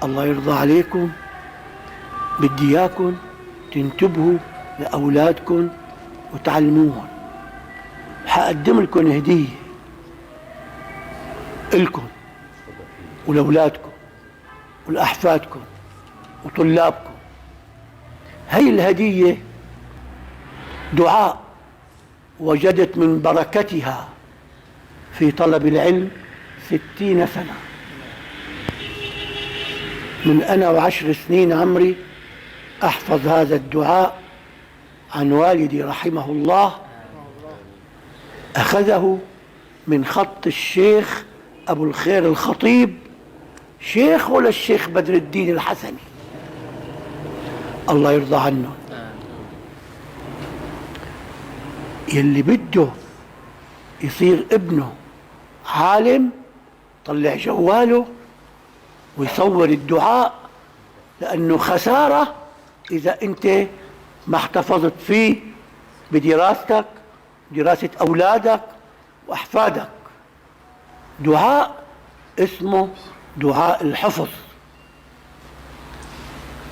الله يرضى عليكم، بدي إياكم تنتبهوا لأولادكم وتعلموهم. حقدم لكم هدية إلكم ولأولادكم ولأحفادكم وطلابكم. هي الهدية دعاء وجدت من بركتها في طلب العلم 60 سنة. من أنا و10 سنين عمري أحفظ هذا الدعاء عن والدي رحمه الله، أخذه من خط الشيخ أبو الخير الخطيب، شيخ ولا الشيخ بدر الدين الحسني، الله يرضى عنه. يلي بده يصير ابنه عالم طلع جواله ويصور الدعاء، لأنه خسارة إذا أنت ما احتفظت فيه بدراستك، دراسة أولادك وأحفادك. دعاء اسمه دعاء الحفظ.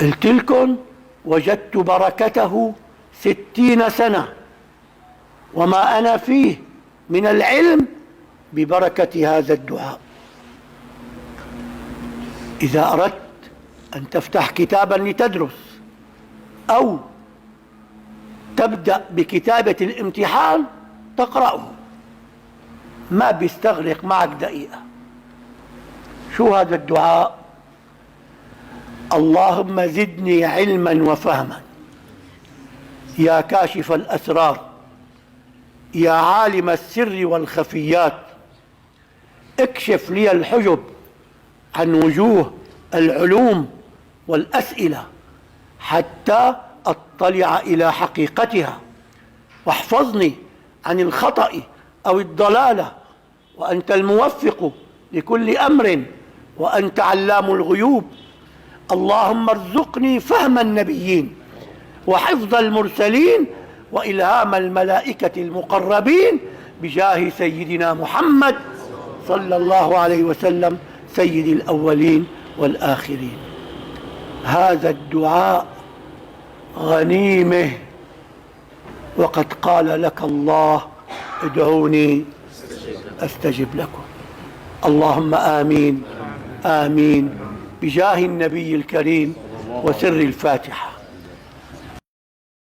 قلت لكم وجدت بركته 60 سنة، وما أنا فيه من العلم ببركة هذا الدعاء. إذا أردت أن تفتح كتابا لتدرس أو تبدأ بكتابة الامتحان تقرأه، ما بيستغرق معك دقيقة. شو هذا الدعاء؟ اللهم زدني علما وفهما يا كاشف الأسرار يا عالم السر والخفيات، اكشف لي الحجب عن وجوه العلوم والأسئلة حتى أطلع إلى حقيقتها، واحفظني عن الخطأ أو الضلالة، وأنت الموفق لكل أمر وأنت علام الغيوب. اللهم ارزقني فهم النبيين وحفظ المرسلين وإلهام الملائكة المقربين بجاه سيدنا محمد صلى الله عليه وسلم سيد الأولين والآخرين. هذا الدعاء غنيمة، وقد قال لك الله ادعوني أستجب لكم. اللهم آمين آمين بجاه النبي الكريم وسر الفاتحة.